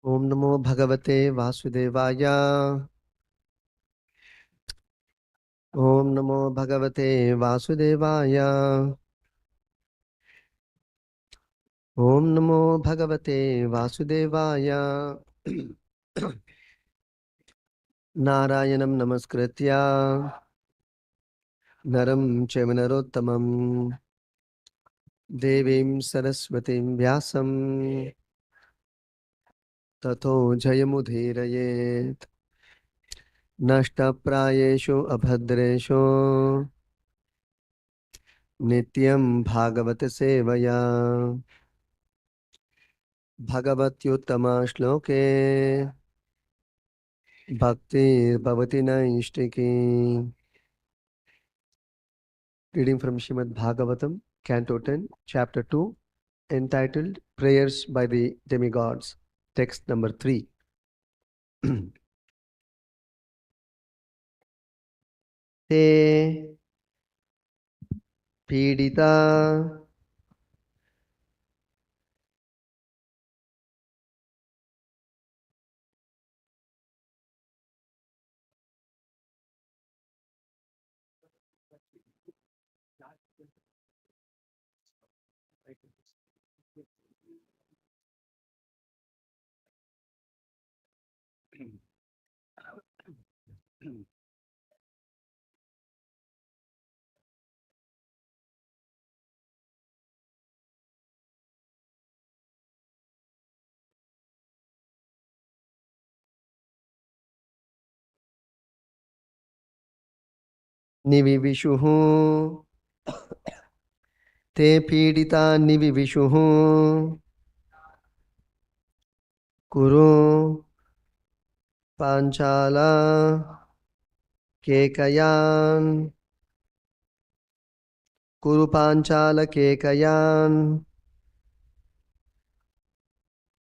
ओम नमो भगवते वासुदेवाय। ओम नमो भगवते वासुदेवाय। ओम नमो भगवते वासुदेवाय। नारायणं नमस्कृत्य नरं चैव नरोत्तमं देवीं सरस्वतीं व्यासं ततो जयमुदीरयेत्। नष्टप्रायेषु अभद्रेषु नित्यं भागवत सेवया भगवत्युत्तमा श्लोके भक्तिर्भवति नैष्टिकी। Reading from Srimad Bhagavatam, Canto 10, Chapter 2, entitled Prayers by the Demigods. Text number 3. Te Pidita Nivivishuhu. Te Pidita Nivivishuhu. Kuru Panchala Kekayan. Kuru Panchala Kekayan.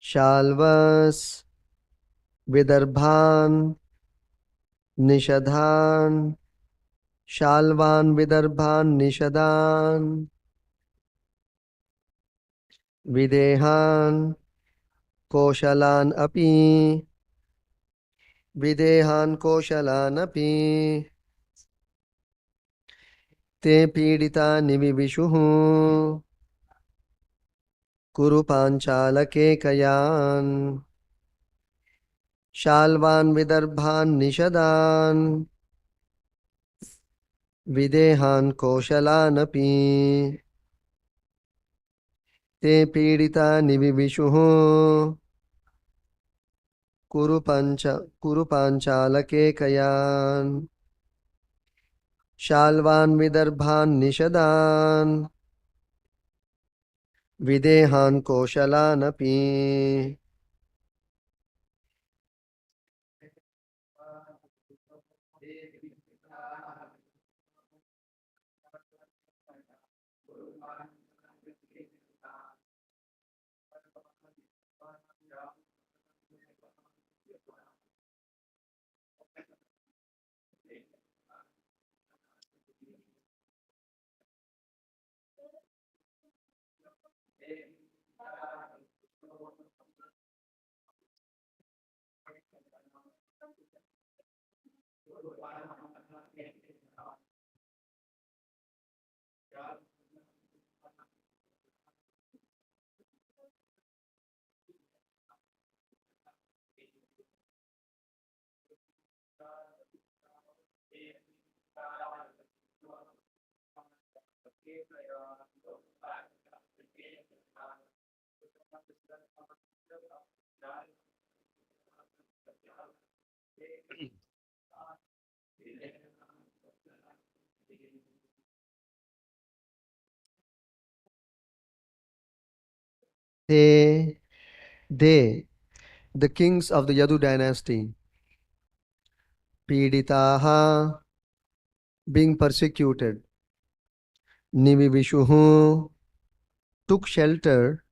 Shalvas Vidarbhan Nishadhan. Shalvan Vidarbhan Nishadan. Videhan Koshalan Api. Videhan Koshalan Api. Te Pidita Nivivishuhu. Kuru Panchala Kekayan. Shalvan Vidarbhan Nishadan. Videhan Koshalan Api. Te Pidita Nivivishuhu. Kuru Panchala Kekayan. Shalvan Vidarbhan Nishadan. Videhan Koshalan Api. They, the kings of the Yadu dynasty, Piditaha, being persecuted, Nivivishuhu, took shelter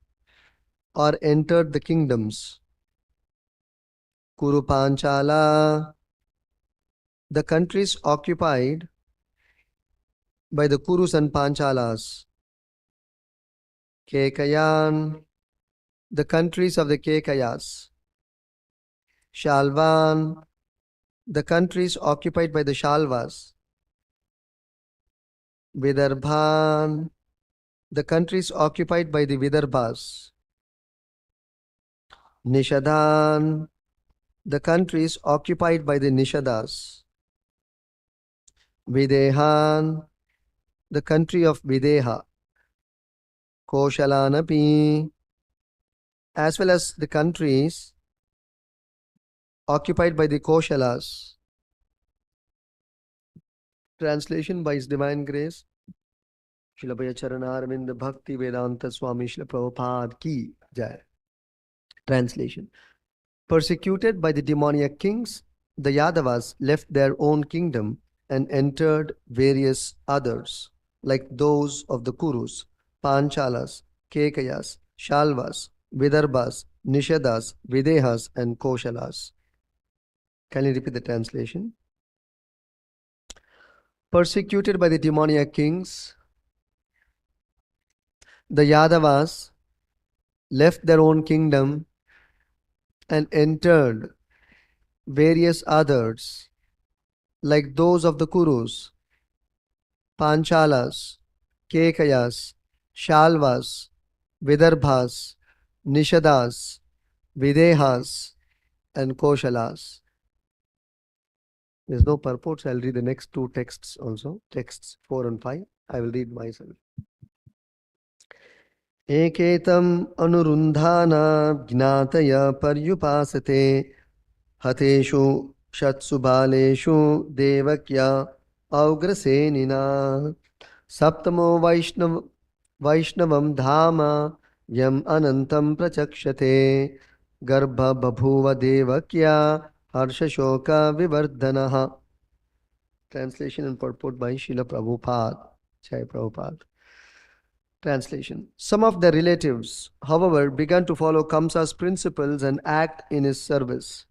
or entered the kingdoms, Kuru Panchala, the countries occupied by the Kurus and Panchalas, Kekayan, the countries of the Kekayas, Shalvan, the countries occupied by the Shalvas. Vidarbhan, the countries occupied by the Vidarbhas. Nishadan, the countries occupied by the Nishadas. Videhan, the country of Videha. Koshalanapi, as well as the countries occupied by the Koshalas. Translation by His Divine Grace, Srila Bhaya Charanarvind Bhakti Vedanta Swami Srila Prabhupada Ki Jai. Translation. Persecuted by the demoniac kings, the Yadavas left their own kingdom and entered various others, like those of the Kurus, Panchalas, Kekayas, Shalvas, Vidarbhas, Nishadas, Videhas, and Koshalas. Can you repeat the translation? Persecuted by the demoniac kings, the Yadavas left their own kingdom and entered various others, like those of the Kurus, Panchalas, Kekayas, Shalvas, Vidarbhas, Nishadas, Videhas, and Koshalas. There's no purport, so I'll read the next two texts also, texts 4 and 5. I will read myself. Eketam anurundhana gnataya paryupasate हतेषु शत्सु बालेषु देवक्या औग्रसेनिना सप्तमो वैष्णवं धाम यम अनंतं प्रचक्षते गर्भ बभूव देवक्या हर्षशोक विवर्धनः. Translation and purport by Srila Prabhupada. Jai Prabhupada. Translation. Some of their relatives, however, began to follow Kamsa's principles and act in his service.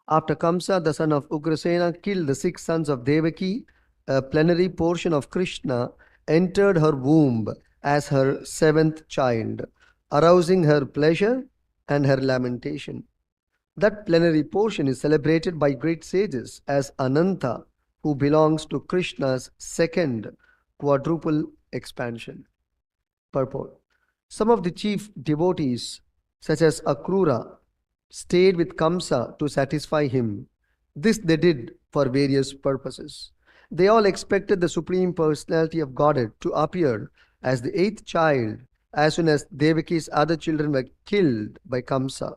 After Kamsa, the son of Ugrasena, killed the 6 sons of Devaki, a plenary portion of Krishna entered her womb as her 7th child, arousing her pleasure and her lamentation. That plenary portion is celebrated by great sages as Ananta, who belongs to Krishna's 2nd quadruple expansion. Purport. Some of the chief devotees, such as Akrura, stayed with Kamsa to satisfy him. This they did for various purposes. They all expected the Supreme Personality of Godhead to appear as the 8th child as soon as Devaki's other children were killed by Kamsa,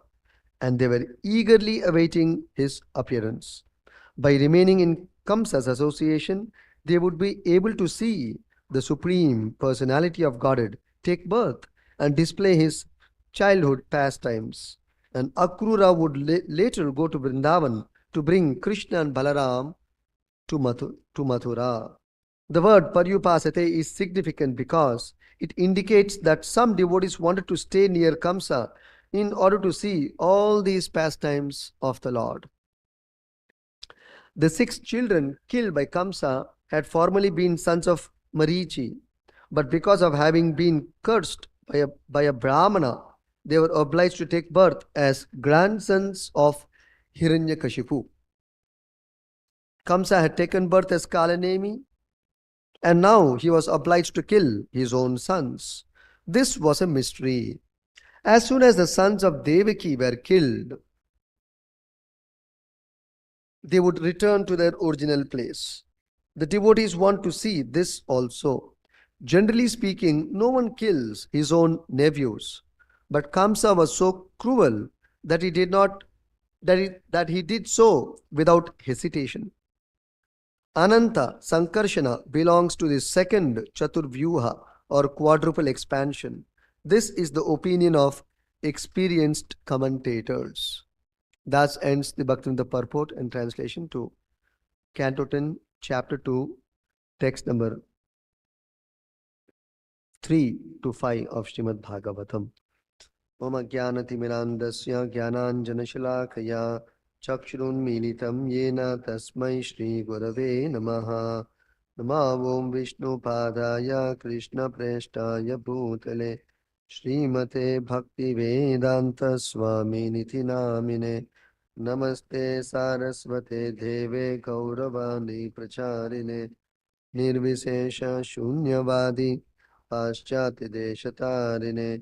and they were eagerly awaiting his appearance. By remaining in Kamsa's association, they would be able to see the Supreme Personality of Godhead take birth and display his childhood pastimes. And Akrura would later go to Vrindavan to bring Krishna and Balaram to Mathura. The word Paryupasate is significant because it indicates that some devotees wanted to stay near Kamsa in order to see all these pastimes of the Lord. The 6 children killed by Kamsa had formerly been sons of Marichi, but because of having been cursed by a Brahmana, they were obliged to take birth as grandsons of Hiranyakashipu. Kamsa had taken birth as Kalanemi, and now he was obliged to kill his own sons. This was a mystery. As soon as the sons of Devaki were killed, they would return to their original place. The devotees want to see this also. Generally speaking, no one kills his own nephews. But Kamsa was so cruel that he did so without hesitation. Ananta Sankarshana belongs to the 2nd Chaturvyuha or quadruple expansion. This is the opinion of experienced commentators. Thus ends the Bhaktivinoda purport and translation to Canto 10, Chapter 2, text number 3 to 5 of Srimad Bhagavatam. मम ज्ञानतिमिरान्धस्य ज्ञानाञ्जनशलाकया चक्षुरुन्मीलितं येन तस्मै श्रीगुरवे नमः. नमो ॐ विष्णुपादाय कृष्णप्रेष्ठाय भूतले Srimate Bhakti Vedanta Swami Niti Namine Namaste Saraswate Deve Gauravani Pracharine Nirvishesha Shunyavadi Paschati Deshatarine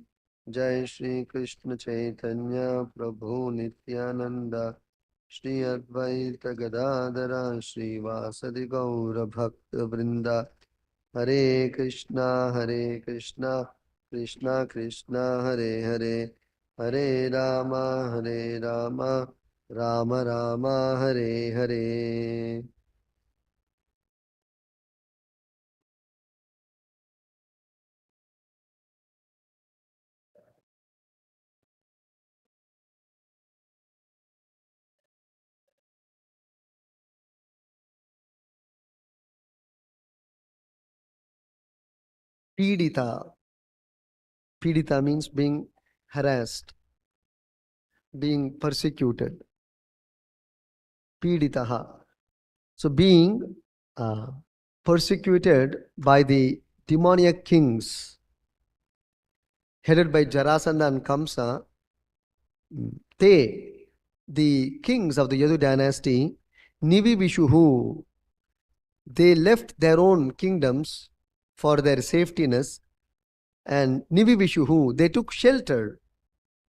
Jai Shri Krishna Chaitanya Prabhu Nityananda Shri Advaita Gadadara Shri Vasadi Gaura Bhakta Vrinda Hare Krishna Krishna Krishna Hare Hare Hare Rama Rama Rama Hare Hare. Pidita. Pidita means being harassed, being persecuted. Piditaha. So being uh, persecuted by the demoniac kings headed by Jarasandha and Kamsa, they, the kings of the Yadu dynasty, Nivivishuhu, they left their own kingdoms for their safetyness, and Nivivishuhu, they took shelter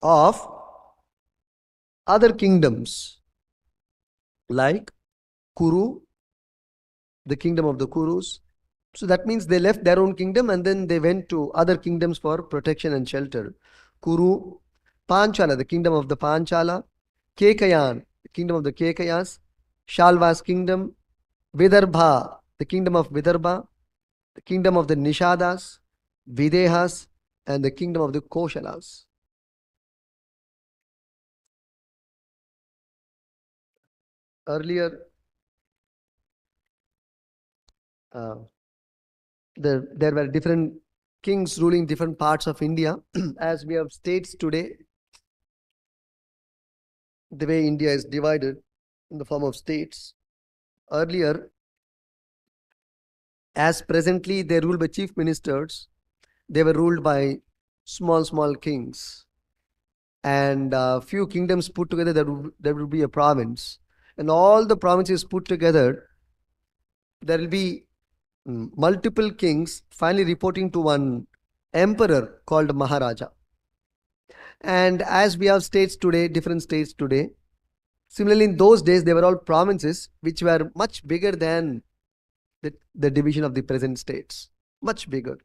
of other kingdoms like Kuru, the kingdom of the Kurus. So that means they left their own kingdom and then they went to other kingdoms for protection and shelter. Kuru, Panchala, the kingdom of the Panchala, Kekayan, the kingdom of the Kekayas, Shalva's kingdom, Vidarbha, the kingdom of Vidarbha, the kingdom of the Nishadas, Videhas, and the kingdom of the Koshalas. Earlier, uh, there were different kings ruling different parts of India. As we have states today, the way India is divided in the form of states. Earlier, as presently they ruled by chief ministers, they were ruled by small kings. And few kingdoms put together, there will be a province. And all the provinces put together, there will be multiple kings finally reporting to one emperor called Maharaja. And as we have states today, different states today, similarly in those days, they were all provinces which were much bigger than the division of the present states. Much bigger.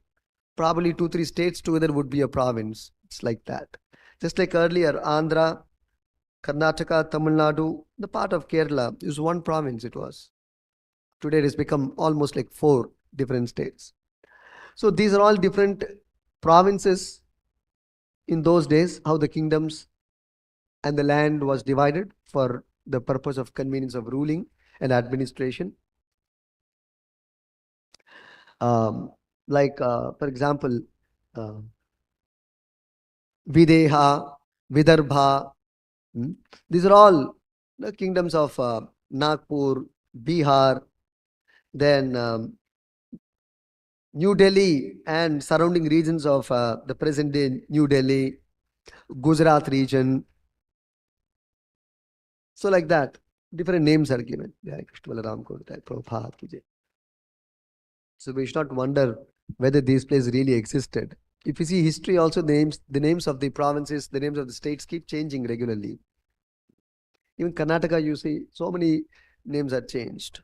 Probably 2-3 states together would be a province. It's like that. Just like earlier, Andhra, Karnataka, Tamil Nadu, the part of Kerala is one province it was. Today it has become almost like 4 different states. So these are all different provinces in those days, how the kingdoms and the land was divided for the purpose of convenience of ruling and administration. For example, Videha, Vidarbha. These are all the kingdoms of Nagpur, Bihar, then New Delhi and surrounding regions of the present day New Delhi, Gujarat region. So like that, different names are given. So we should not wonder whether these places really existed. If you see history also, the names of the provinces, the names of the states keep changing regularly. Even Karnataka, you see, so many names are changed.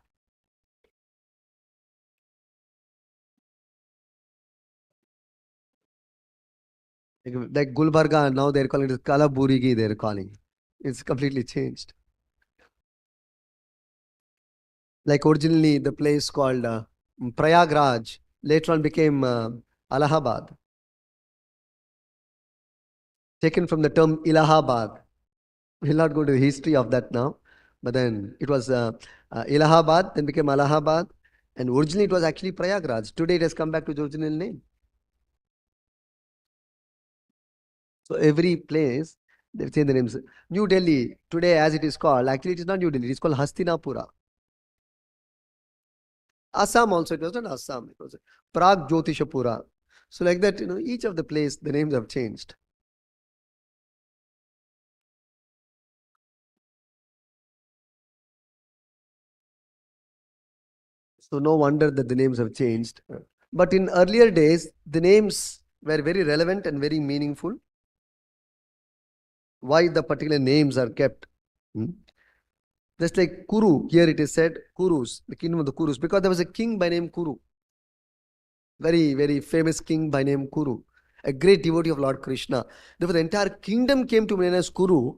Like Gulbarga, now they're calling it Kalaburigi, they're calling. It's completely changed. Like originally the place called Prayagraj, later on became Allahabad. Taken from the term Allahabad. We'll not go to the history of that now. But then it was Allahabad, then became Allahabad. And originally it was actually Prayagraj. Today it has come back to its original name. So every place, they change the names. New Delhi, today as it is called, actually it is not New Delhi, it is called Hastinapura. Assam also, it was not Assam, it was Prag Jyotishapura. So like that, each of the place, the names have changed. So no wonder that the names have changed. But in earlier days, the names were very relevant and very meaningful. Why the particular names are kept? Hmm? Just like Kuru, here it is said Kurus, the kingdom of the Kurus, because there was a king by name Kuru, very, very famous king by name Kuru, a great devotee of Lord Krishna. Therefore, the entire kingdom came to be known as Kuru,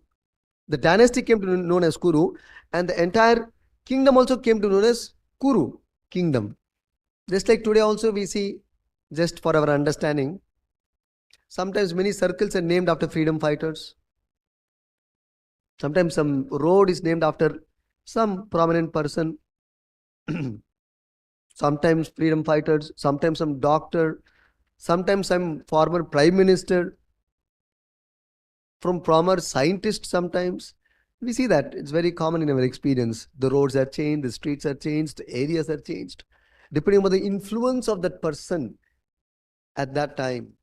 the dynasty came to be known as Kuru, and the entire kingdom also came to be known as Kuru kingdom. Just like today also we see, just for our understanding, sometimes many circles are named after freedom fighters. Sometimes some road is named after some prominent person. Sometimes freedom fighters, sometimes some doctor, sometimes some former prime minister, from former scientist sometimes. We see that it's very common in our experience. The roads are changed, the streets are changed, the areas are changed, depending on the influence of that person at that time.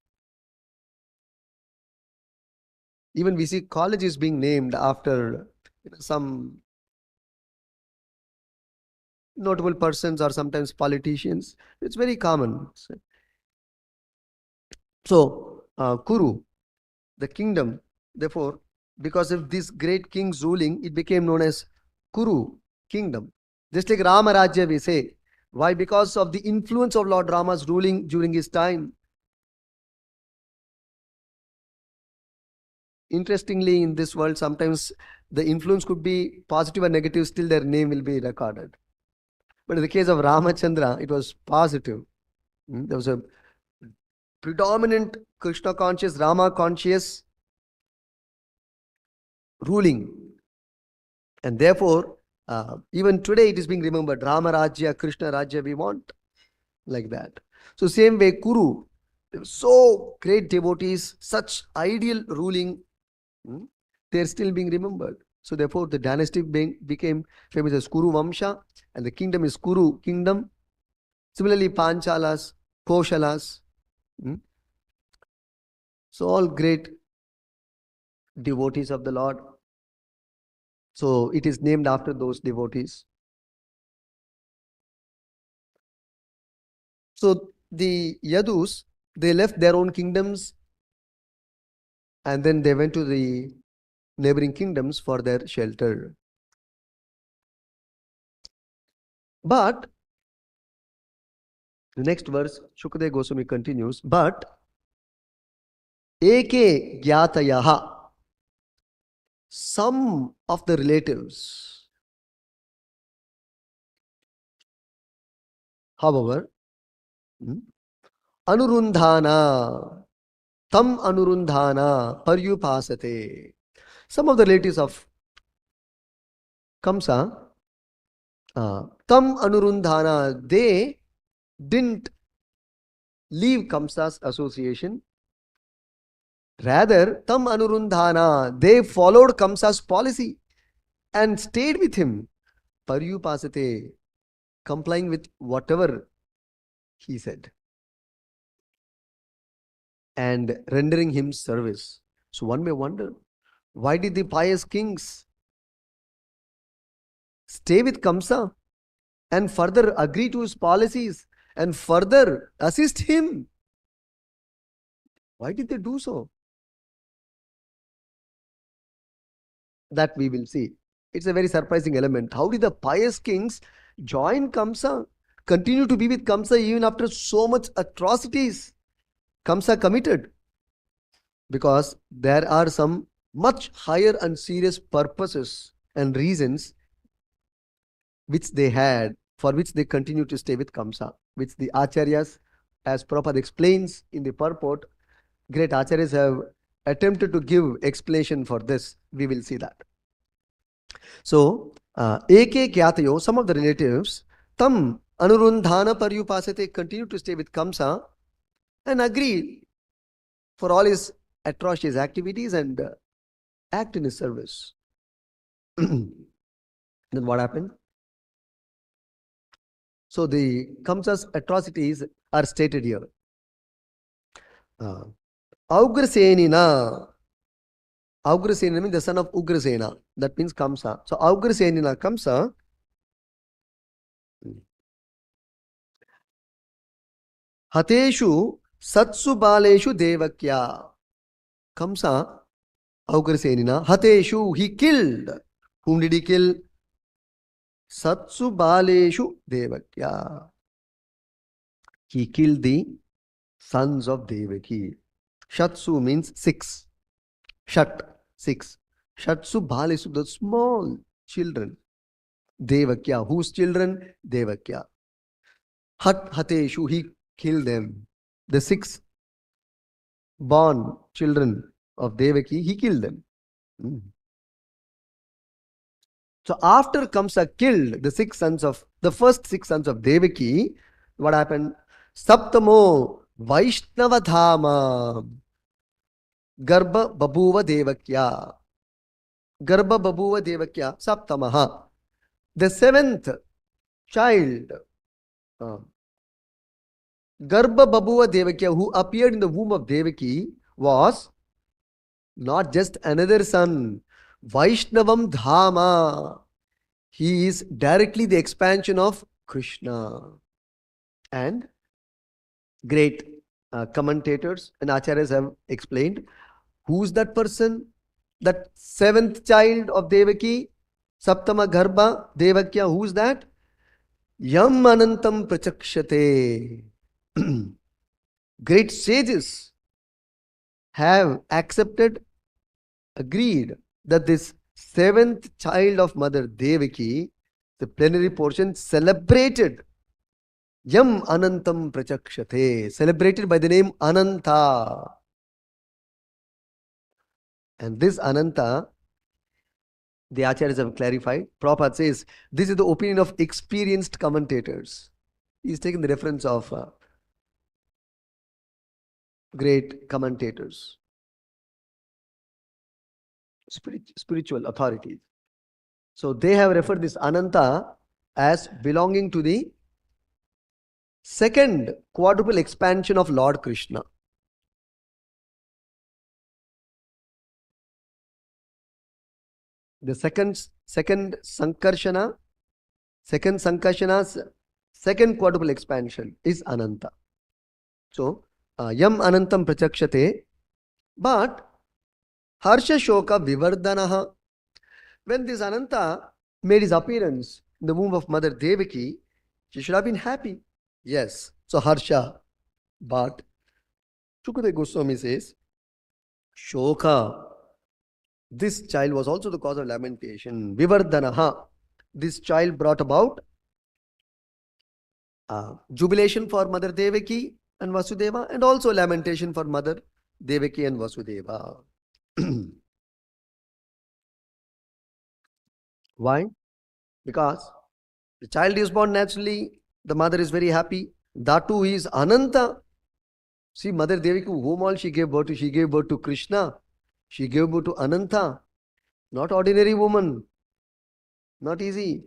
Even we see colleges being named after some notable persons or sometimes politicians. It's very common. So, Kuru, the kingdom, therefore, because of this great king's ruling, it became known as Kuru kingdom. Just like Rama Rajya, we say. Why? Because of the influence of Lord Rama's ruling during his time. Interestingly, in this world, sometimes the influence could be positive or negative, still their name will be recorded. But in the case of Ramachandra, it was positive. There was a predominant Krishna conscious, Rama conscious ruling. And therefore, even today it is being remembered. Rama Rajya, Krishna Rajya, we want like that. So, same way, Kuru, so great devotees, such ideal ruling, they're still being remembered. So, therefore, the dynasty became famous as Kuru Vamsha, and the kingdom is Kuru kingdom. Similarly, Panchalas, Koshalas. So, all great devotees of the Lord. So, it is named after those devotees. So, the Yadus, they left their own kingdoms and then they went to the neighboring kingdoms for their shelter. But the next verse, Shukadeva Goswami continues, but eke gyatayaha, some of the relatives, however, anurundhana, tam anurundhana paryupasate. Some of the relatives of Kamsa, tam anurundhana, they didn't leave Kamsa's association. Rather, tam anurundhana, they followed Kamsa's policy and stayed with him. Paryupasate, complying with whatever he said and rendering him service. So one may wonder, why did the pious kings stay with Kamsa and further agree to his policies and further assist him? Why did they do so? That we will see. It's a very surprising element. How did the pious kings join Kamsa, continue to be with Kamsa even after so much atrocities Kamsa committed? Because there are some much higher and serious purposes and reasons which they had, for which they continue to stay with Kamsa, which the Acharyas, as Prabhupada explains in the purport, great Acharyas have attempted to give explanation for this. We will see that. So, Eke Kyatayo, some of the relatives, Tam Anurundhana Paryupasate, continue to stay with Kamsa and agree for all his atrocious activities and act in his service. Then what happened? So the Kamsa's atrocities are stated here. Uh, Augrasenina. Augrasenina means the son of Ugrasena. That means Kamsa. So Augrasenina Kamsa. Hateshu Satsu Baleshu Devakya. Kamsa Augrasenina. Hateshu, he killed. Whom did he kill? Satsu Baleshu Devakya. He killed the sons of Devaki. Shatsu means six. Shat, six. Shatsu Balesu, the small children. Devakya. Whose children? Devakya. Hateshu, he killed them. The six born children of Devaki, he killed them. So after Kamsa killed the first six sons of Devaki, what happened? Saptamo Vaishnava Dhama Garbha Babuva Devakya. Garbha Babuva Devakya Saptamaha. The seventh child, Garbha Babuva Devakya, who appeared in the womb of Devaki, was not just another son. Vaishnavam Dhama. He is directly the expansion of Krishna. And great commentators and acharyas have explained who's that person, that seventh child of Devaki, Saptama Garbha Devakya. Who's that? Yam Anantam Prachakshate. Great sages have accepted, agreed that this seventh child of Mother Devaki, the plenary portion, celebrated Yam Anantam Prachakshate, celebrated by the name Ananta. And this Ananta, the acharyas have clarified. Prabhupada says, this is the opinion of experienced commentators. He's taken the reference of great commentators, spiritual authorities. So they have referred this Ananta as belonging to the second quadruple expansion of Lord Krishna. The second Sankarshana's second quadruple expansion is Ananta. So, Yam Anantam Prachakshate, but Harsha Shoka Vivardanaha. When this Ananta made his appearance in the womb of Mother Devaki, she should have been happy. Yes. So Harsha. But Shukadeva Goswami says, Shoka. This child was also the cause of lamentation. Vivardanaha. This child brought about jubilation for Mother Devaki and Vasudeva, and also lamentation for Mother Devaki and Vasudeva. Why? Because the child is born naturally, the mother is very happy. That too is Ananta. See, Mother Devaki, whom all she gave birth to? She gave birth to Krishna. She gave birth to Ananta. Not ordinary woman. Not easy.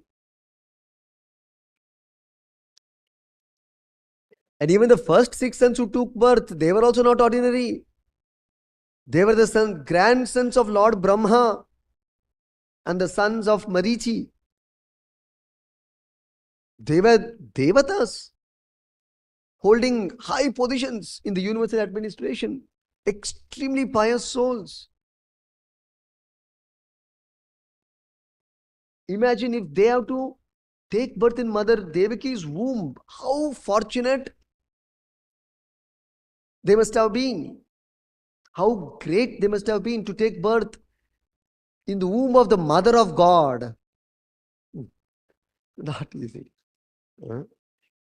And even the first six sons who took birth, they were also not ordinary. They were the grandsons of Lord Brahma and the sons of Marichi. They were devatas, holding high positions in the universal administration. Extremely pious souls. Imagine if they have to take birth in Mother Devaki's womb. How fortunate they must have been. How great they must have been to take birth in the womb of the Mother of God. Not easy.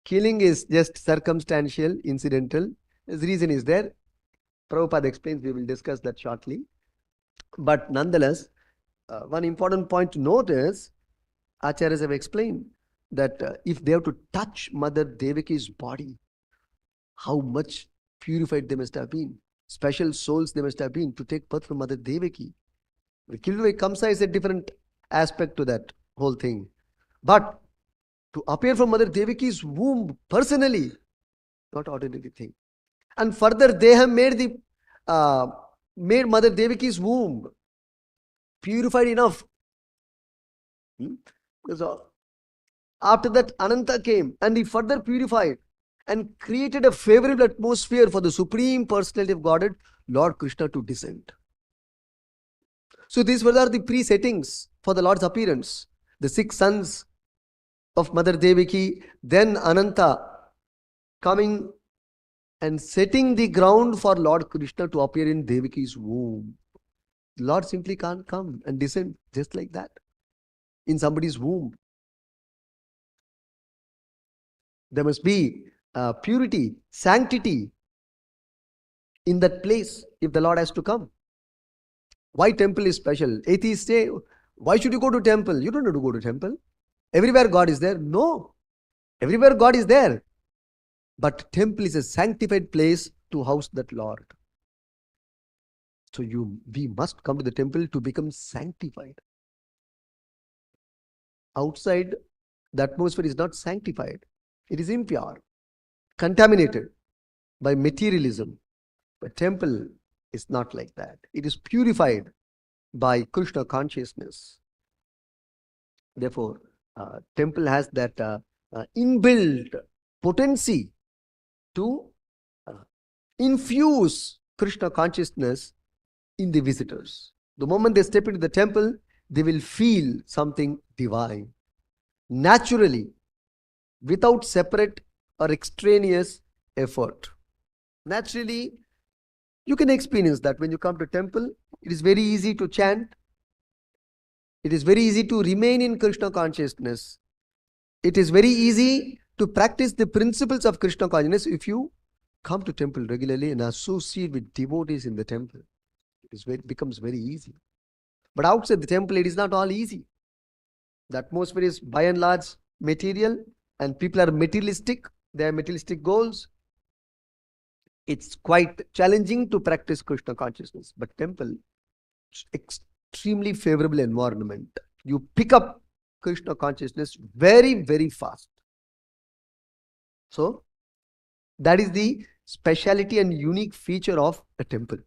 Killing is just circumstantial, incidental. The reason is there. Prabhupada explains, we will discuss that shortly. But nonetheless, one important point to note is, acharyas have explained that if they have to touch Mother Devaki's body, how much purified they must have been. Special souls they must have been to take birth from Mother Devaki. The Kilvai Kamsa is a different aspect to that whole thing. But to appear from Mother Devaki's womb personally, not ordinary thing. And further, they have made made Mother Devaki's womb purified enough. So after that, Ananta came and he further purified and created a favorable atmosphere for the Supreme Personality of Godhead, Lord Krishna, to descend. So these were the pre-settings for the Lord's appearance. The 6 sons of Mother Devaki, then Ananta coming and setting the ground for Lord Krishna to appear in Devaki's womb. The Lord simply can't come and descend just like that in somebody's womb. There must be purity, sanctity in that place if the Lord has to come. Why temple is special? Atheists say, why should you go to temple? You don't have to go to temple. Everywhere God is there. No. Everywhere God is there. But temple is a sanctified place to house that Lord. So we must come to the temple to become sanctified. Outside, the atmosphere is not sanctified. It is impure, contaminated by materialism. But temple is not like that. It is purified by Krishna consciousness. Therefore, temple has that inbuilt potency to infuse Krishna consciousness in the visitors. The moment they step into the temple, they will feel something divine, naturally, without separate or extraneous effort. Naturally, you can experience that when you come to temple. It is very easy to chant. It is very easy to remain in Krishna consciousness. It is very easy to practice the principles of Krishna consciousness if you come to temple regularly and associate with devotees in the temple. It becomes very easy. But outside the temple, it is not all easy. The atmosphere is by and large material and people are materialistic. They have materialistic goals. It's quite challenging to practice Krishna consciousness. But temple, extremely favorable environment. You pick up Krishna consciousness very, very fast. So, that is the speciality and unique feature of a temple,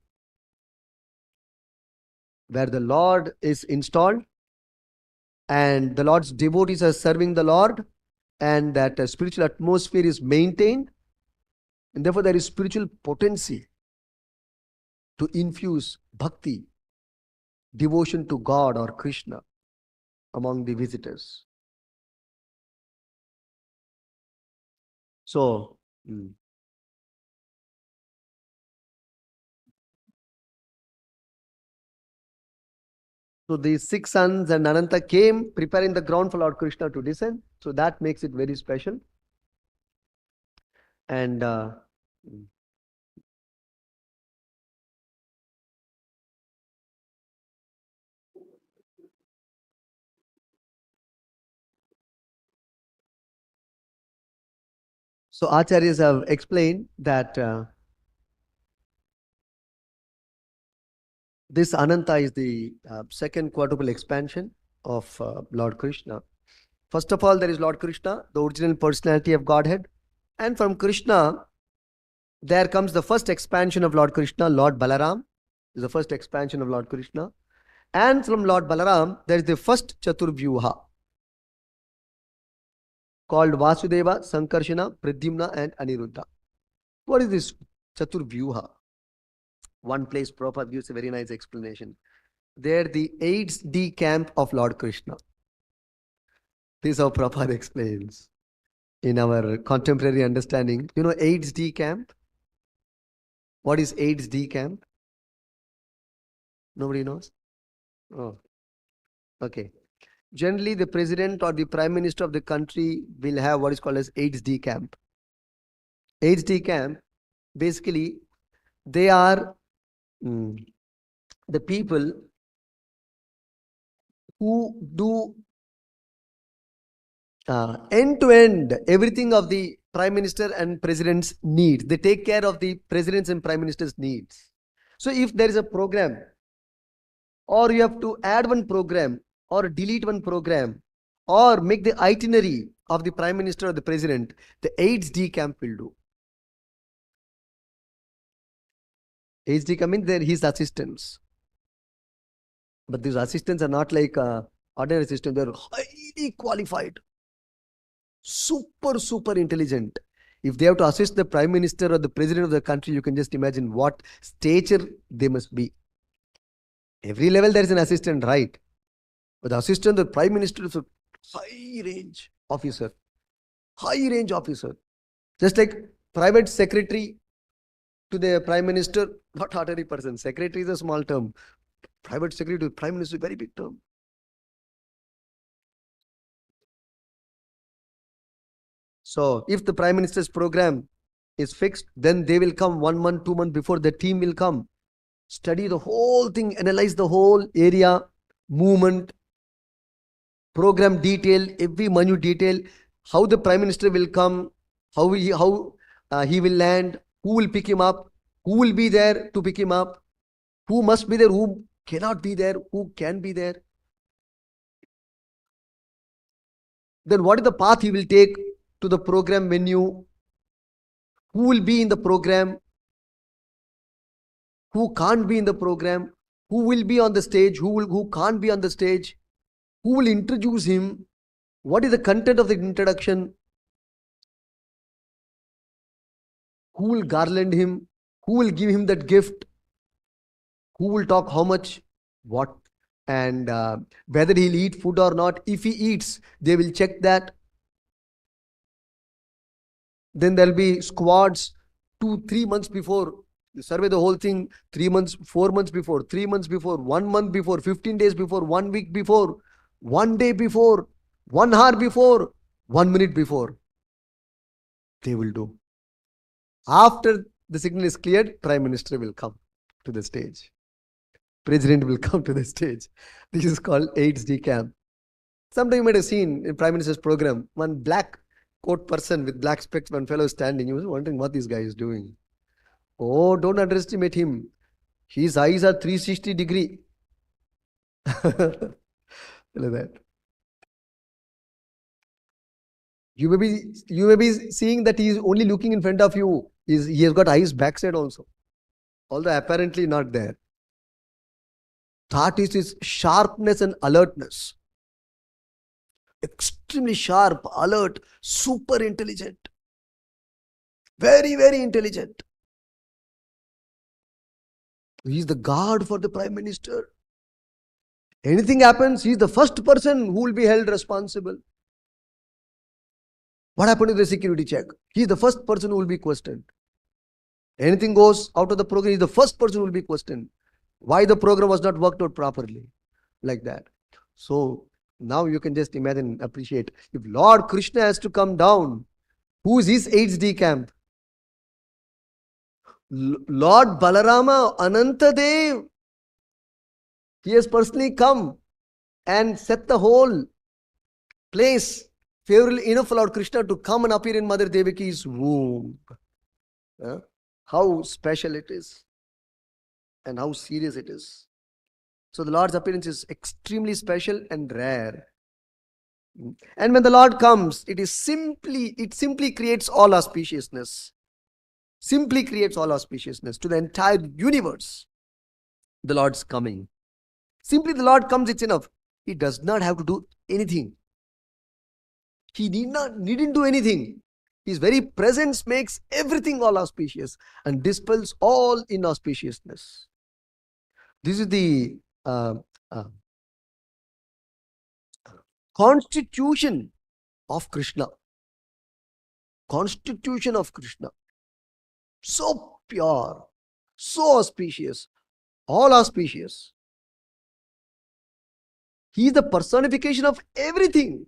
where the Lord is installed and the Lord's devotees are serving the Lord, and that a spiritual atmosphere is maintained, and therefore there is spiritual potency to infuse bhakti, devotion to God or Krishna among the visitors. So, so the 6 sons and Ananta came preparing the ground for Lord Krishna to descend. So that makes it very special. And so Acharyas have explained that this Ananta is the second quadruple expansion of Lord Krishna. First of all, there is Lord Krishna, the original personality of Godhead. And from Krishna, there comes the first expansion of Lord Krishna, Lord Balaram is the first expansion of Lord Krishna. And from Lord Balaram, there is the first Chaturvyuha called Vasudeva, Sankarshana, Pradyumna and Aniruddha. What is this Chaturvyuha? One place Prabhupada gives a very nice explanation. They're the 8D camp of Lord Krishna. This is how Prabhupada explains. In our contemporary understanding, you know 8D camp? What is 8D camp? Nobody knows? Oh, okay. Generally, the president or the prime minister of the country will have what is called as 8D camp. 8D camp, basically, they are the people who do end to end everything of the prime minister and president's needs. They take care of the president's and prime minister's needs. So if there is a program, or you have to add one program or delete one program or make the itinerary of the prime minister or the president, the 8D camp will do. HD come in, they're his assistants. But these assistants are not like ordinary assistants. They're highly qualified, super intelligent. If they have to assist the prime minister or the president of the country, you can just imagine what stature they must be. Every level there is an assistant, right? But the assistant, the prime minister is a high range officer. Just like private secretary to the prime minister, not ordinary person. Secretary is a small term. Private secretary to the prime minister is a very big term. So if the prime minister's program is fixed, then they will come 1 month, 2 months before. The team will come, study the whole thing, analyze the whole area, movement, program detail, every minute detail, how the prime minister will come, how he will land, who will pick him up, who will be there to pick him up, who must be there, who cannot be there, who can be there. Then what is the path he will take to the program venue, who will be in the program, who can't be in the program, who will be on the stage, who can't be on the stage, who will introduce him, what is the content of the introduction, who will garland him, who will give him that gift, who will talk how much, what, and whether he'll eat food or not. If he eats, they will check that. Then there'll be squads 2-3 months before. You survey the whole thing 3 months, 4 months before, 3 months before, 1 month before, 15 days before, 1 week before, 1 day before, 1 hour before, 1 minute before. They will do. After the signal is cleared, Prime Minister will come to the stage. President will come to the stage. This is called HD camp. Sometime you might have seen in Prime Minister's program, one black coat person with black specs, one fellow standing. You was wondering what this guy is doing. Oh, don't underestimate him. His eyes are 360-degree. Look at that. You may be seeing that he is only looking in front of you. He has got eyes backside also. Although apparently not there. That is his sharpness and alertness. Extremely sharp, alert, super intelligent. Very intelligent. He is the guard for the Prime Minister. Anything happens, he is the first person who will be held responsible. What happened to the security check? He is the first person who will be questioned. Anything goes out of the program, he is the first person who will be questioned. Why the program was not worked out properly. Like that. So now you can just imagine, appreciate. If Lord Krishna has to come down, who is his HD camp? Lord Balarama, Anantadev, he has personally come and set the whole place favorable enough for Lord Krishna to come and appear in Mother Devaki's womb. How special it is and how serious it is. So the Lord's appearance is extremely special and rare. And when the Lord comes, it simply creates all auspiciousness. Simply creates all auspiciousness to the entire universe. The Lord's coming. Simply the Lord comes, it's enough. He does not have to do anything. He needn't do anything. His very presence makes everything all auspicious and dispels all inauspiciousness. This is the constitution of Krishna. Constitution of Krishna. So pure, so auspicious, all auspicious. He is the personification of everything.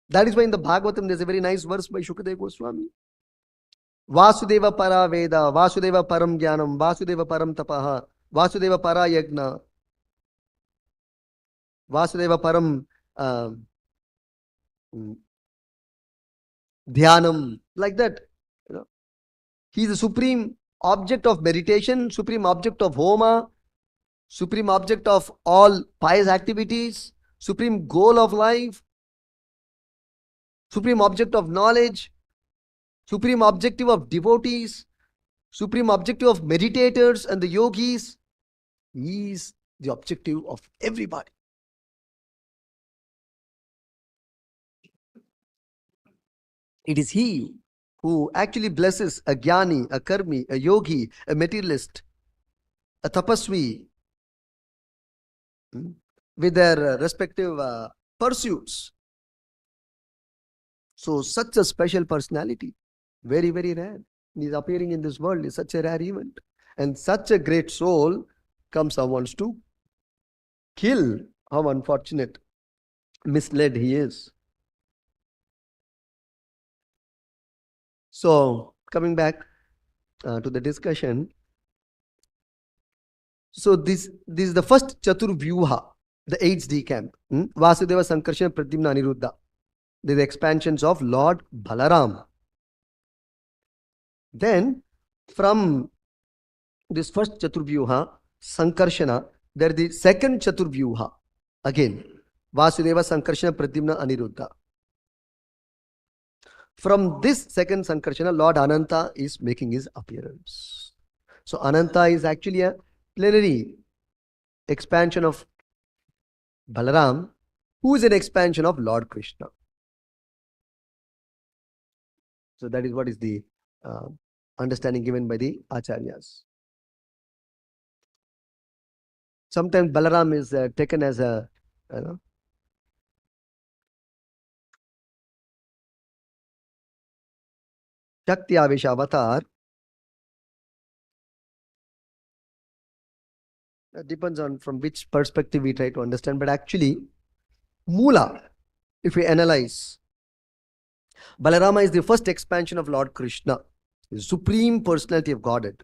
That is why in the Bhagavatam there's a very nice verse by Shukadeva Goswami. Vasudeva para Veda, Vasudeva param jnanam, Vasudeva param tapaha, Vasudeva para yagna, Vasudeva param dhyanam. Like that. He is the supreme object of meditation, supreme object of homa, supreme object of all pious activities, supreme goal of life, supreme object of knowledge, supreme objective of devotees. supreme objective of meditators and the yogis. He is the objective of everybody. It is he who actually blesses a jnani, a karmi, a yogi, a materialist, a tapasvi, with their respective pursuits. So such a special personality, very, very rare. He's appearing in this world is such a rare event. And such a great soul comes and wants to kill. How unfortunate, misled he is. So coming back to the discussion. So this is the first Chaturvyuha, the 8th camp. Vasudeva, Sankarshana, Pradyumna, Aniruddha. These are the expansions of Lord Balaram. Then from this first Chaturvyuha, Sankarshana, there is the second Chaturvyuha. Again, Vasudeva, Sankarshana, Pradyumna, Aniruddha. From this second Sankarshana, Lord Ananta is making his appearance. So Ananta is actually a plenary expansion of Balaram, who is an expansion of Lord Krishna. So that is what is the understanding given by the Acharyas. Sometimes Balaram is taken as a Shakti Avesha avatar. It depends on from which perspective we try to understand, but actually, Mula, if we analyze, Balarama is the first expansion of Lord Krishna, the supreme personality of Godhead.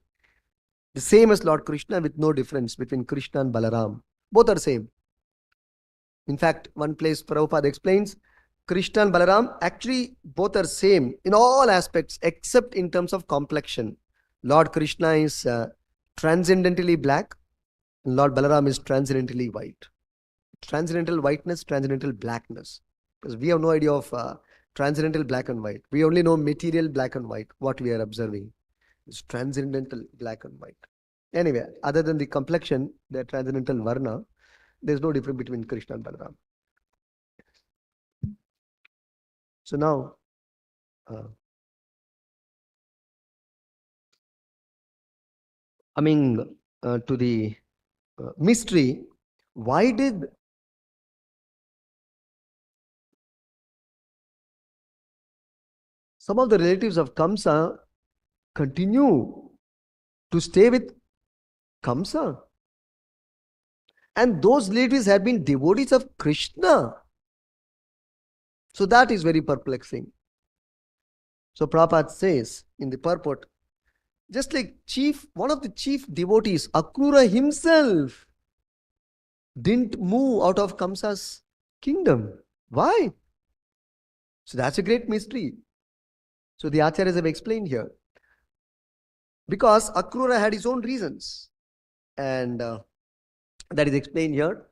The same as Lord Krishna with no difference between Krishna and Balaram. Both are same. In fact, one place Prabhupada explains, Krishna and Balaram actually both are same in all aspects except in terms of complexion. Lord Krishna is transcendently black, and Lord Balaram is transcendently white. Transcendental whiteness, transcendental blackness. Because we have no idea of transcendental black and white. We only know material black and white, what we are observing. It's transcendental black and white. Anyway, other than the complexion, the transcendental varna, there's no difference between Krishna and Balaram. So now, coming to the mystery, why did some of the relatives of Kamsa continue to stay with Kamsa? And those relatives have been devotees of Krishna. So that is very perplexing. So Prabhupada says in the purport, just like one of the chief devotees, Akrura himself, didn't move out of Kamsa's kingdom. Why? So that's a great mystery. So the Acharyas have explained here. Because Akrura had his own reasons. And that is explained here.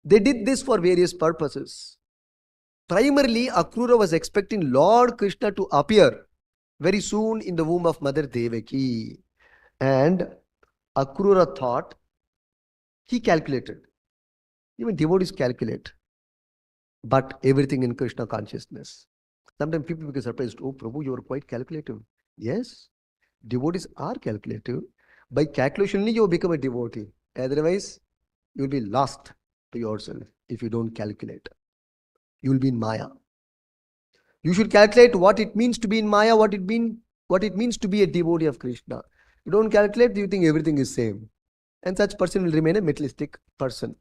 They did this for various purposes. Primarily, Akrura was expecting Lord Krishna to appear very soon in the womb of Mother Devaki. And Akrura thought, he calculated. Even devotees calculate. But everything in Krishna consciousness. Sometimes people become surprised, oh Prabhu, you are quite calculative. Yes, devotees are calculative. By calculation only you become a devotee. Otherwise, you will be lost to yourself if you don't calculate. You will be in Maya. You should calculate what it means to be in Maya, what it means to be a devotee of Krishna. You don't calculate, you think everything is same. And such person will remain a materialistic person.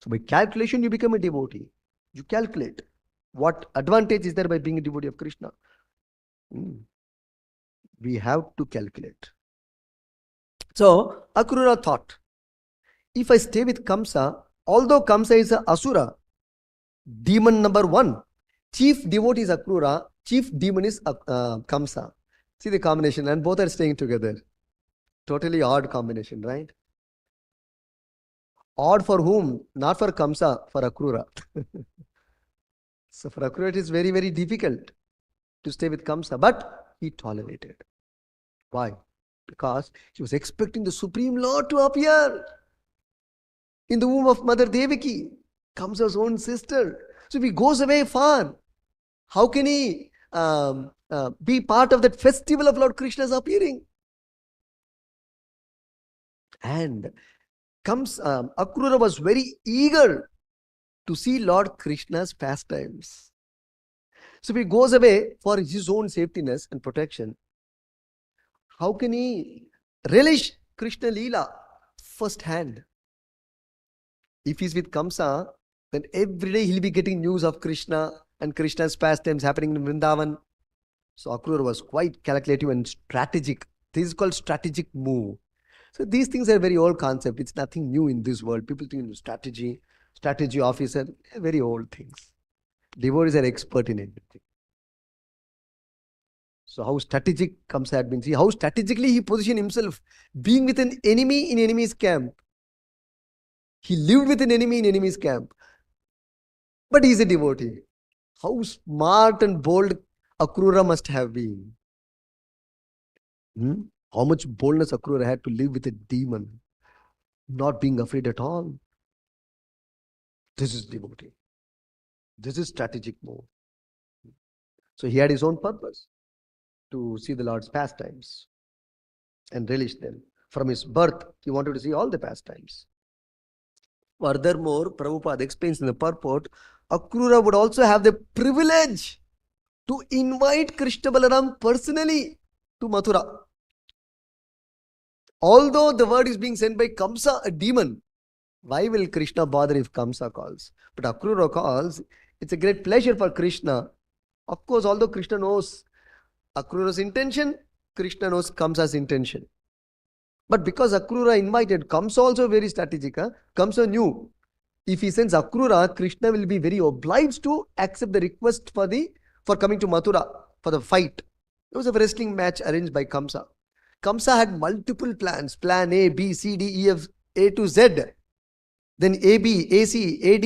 So by calculation, you become a devotee. You calculate. What advantage is there by being a devotee of Krishna? We have to calculate. So Akrura thought, if I stay with Kamsa, although Kamsa is an Asura, demon number 1, chief devotee is Akrura, chief demon is Kamsa. See the combination, and both are staying together. Totally odd combination, right? Odd for whom? Not for Kamsa, for Akrura. So for Akrura it is very, very difficult to stay with Kamsa. But he tolerated. Why? Because he was expecting the Supreme Lord to appear in the womb of Mother Devaki, Kamsa's own sister. So if he goes away far, how can he be part of that festival of Lord Krishna's appearing? And Akrura was very eager to see Lord Krishna's pastimes. So if he goes away for his own safetyness and protection, how can he relish Krishna Leela first hand? If he's with Kamsa, then every day he'll be getting news of Krishna and Krishna's pastimes happening in Vrindavan. So Akrura was quite calculative and strategic. This is called strategic move. So these things are very old concept. It's nothing new in this world. People think strategy officer, very old things. Devotees are expert in everything. So how strategic Kamsa had been. See how strategically he positioned himself, being with an enemy in enemy's camp. He lived with an enemy in enemy's camp. But he is a devotee. How smart and bold Akrura must have been. How much boldness Akrura had to live with a demon, not being afraid at all. This is devotee. This is strategic move. So he had his own purpose to see the Lord's pastimes and relish them. From his birth, he wanted to see all the pastimes. Furthermore, Prabhupada explains in the purport, Akrura would also have the privilege to invite Krishna Balaram personally to Mathura. Although the word is being sent by Kamsa, a demon, why will Krishna bother if Kamsa calls? But Akrura calls, it's a great pleasure for Krishna. Of course, although Krishna knows Akrura's intention, Krishna knows Kamsa's intention. But because Akrura invited, Kamsa also very strategic. Kamsa knew if he sends Akrura, Krishna will be very obliged to accept the request for coming to Mathura for the fight. It was a wrestling match arranged by Kamsa. Kamsa had multiple plans. Plan A, B, C, D, E, F, A to Z. Then AB, AC, AD,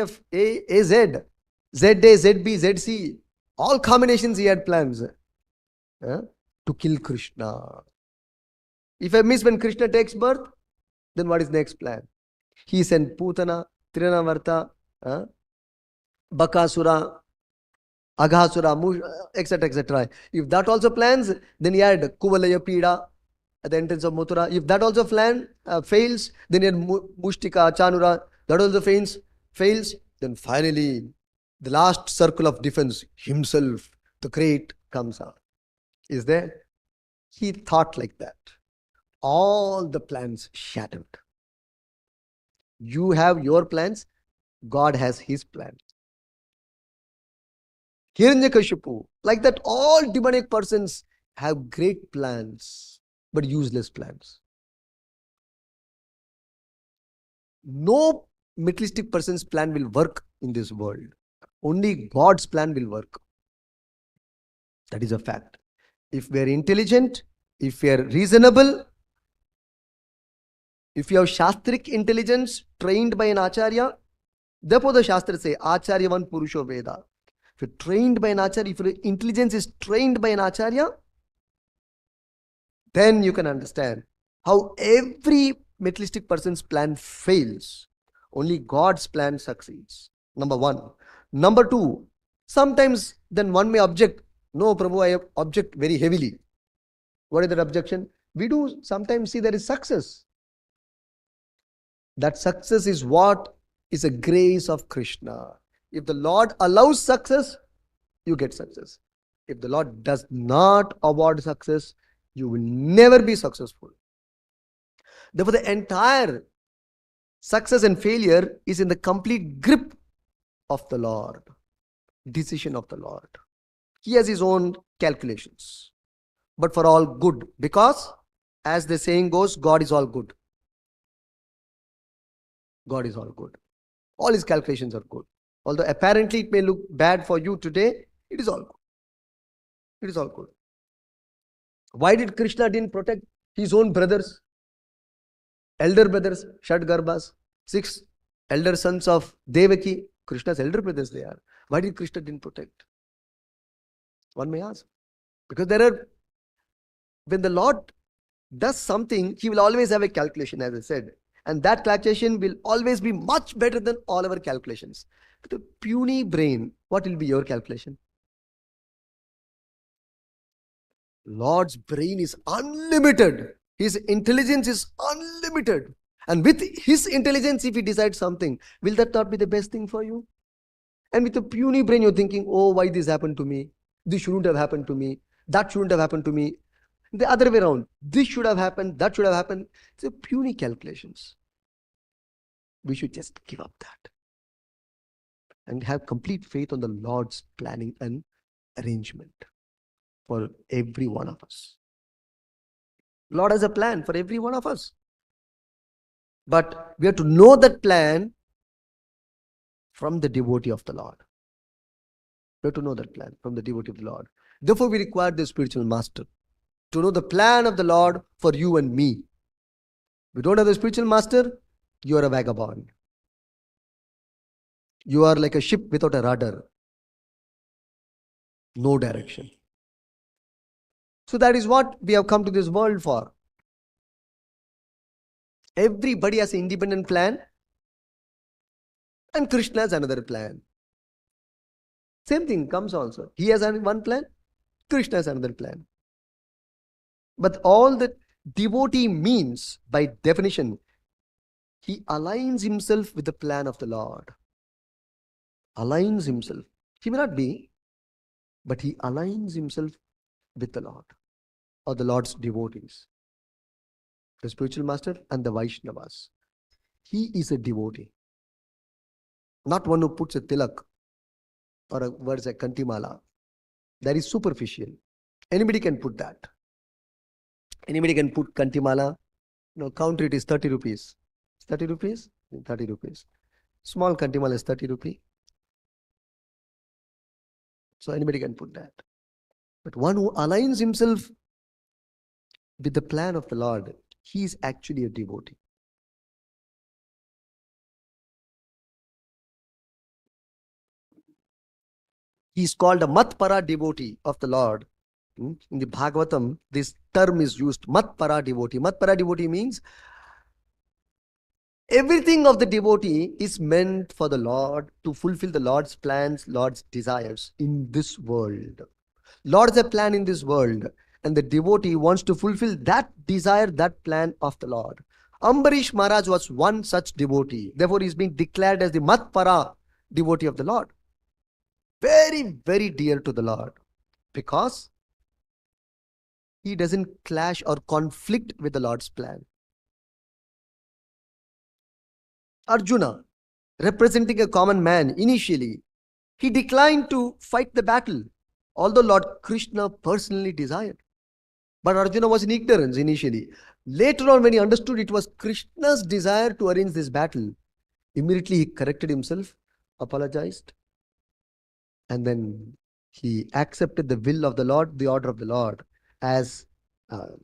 AF, AZ, ZA, ZB, ZC. All combinations he had plans to kill Krishna. If I miss when Krishna takes birth, then what is next plan? He sent Putana, Trinavarta, Bakasura, Aghasura, etc. etc. If that also plans, then he had Kuvalaya Pida at the entrance of Mathura. If that also fails, then he had Mushtika, Chanura. That also fails. Then finally, the last circle of defense, himself, the great Kamsa, is there. He thought like that. All the plans shattered. You have your plans, God has his plans. Hiranyakashipu, like that, all demonic persons have great plans, but useless plans. No materialistic person's plan will work in this world. Only God's plan will work. That is a fact. If we are intelligent, if we are reasonable, if you have Shastric intelligence trained by an Acharya, therefore the Shastras say, Acharyavan Purusho Veda. If you're trained by an Acharya, if your intelligence is trained by an Acharya, then you can understand how every materialistic person's plan fails. Only God's plan succeeds. Number one. Number two, sometimes then one may object, no Prabhu, I object very heavily. What is that objection? We do sometimes see there is success. That success is what is a grace of Krishna. If the Lord allows success, you get success. If the Lord does not award success, you will never be successful. Therefore, the entire success and failure is in the complete grip of the Lord, decision of the Lord. He has his own calculations, but for all good, because as the saying goes, God is all good. God is all good. All his calculations are good. Although apparently it may look bad for you today, it is all good. It is all good. Why did Krishna didn't protect his own brothers? Elder brothers, Shadgarbhas, 6 elder sons of Devaki, Krishna's elder brothers they are. Why did Krishna didn't protect? One may ask. Because when the Lord does something, He will always have a calculation, as I said. And that calculation will always be much better than all our calculations. With a puny brain, what will be your calculation? Lord's brain is unlimited. His intelligence is unlimited. And with His intelligence, if He decides something, will that not be the best thing for you? And with a puny brain, you're thinking, oh, why this happened to me? This shouldn't have happened to me. That shouldn't have happened to me. The other way around. This should have happened. That should have happened. It's a puny calculations. We should just give up that and have complete faith on the Lord's planning and arrangement for every one of us. Lord has a plan for every one of us. But we have to know that plan from the devotee of the Lord. We have to know that plan from the devotee of the Lord. Therefore, we require the spiritual master to know the plan of the Lord for you and me. If you don't have the spiritual master, you are a vagabond. You are like a ship without a rudder. No direction. So that is what we have come to this world for. Everybody has an independent plan, and Krishna has another plan. Same thing comes also. He has one plan, Krishna has another plan. But all that devotee means, by definition, he aligns himself with the plan of the Lord. Aligns himself. He may not be, but he aligns himself with the Lord or the Lord's devotees. The spiritual master and the Vaishnavas. He is a devotee. Not one who puts a tilak or wears a kantimala. That is superficial. Anybody can put that. Anybody can put kantimala. Count it is 30 rupees. 30 rupees? 30 rupees. Small kantimala is 30 rupees. So anybody can put that. But one who aligns himself with the plan of the Lord, he is actually a devotee. He is called a matpara devotee of the Lord. In the Bhagavatam, this term is used, matpara devotee. Matpara devotee means everything of the devotee is meant for the Lord to fulfill the Lord's plans, Lord's desires in this world. Lord has a plan in this world, and the devotee wants to fulfill that desire, that plan of the Lord. Ambarish Maharaj was one such devotee. Therefore, he is being declared as the matpara devotee of the Lord. Very, very dear to the Lord, because he doesn't clash or conflict with the Lord's plan. Arjuna, representing a common man initially, he declined to fight the battle, although Lord Krishna personally desired. But Arjuna was in ignorance initially. Later on, when he understood it was Krishna's desire to arrange this battle, immediately he corrected himself, apologized, and then he accepted the will of the Lord, the order of the Lord, as all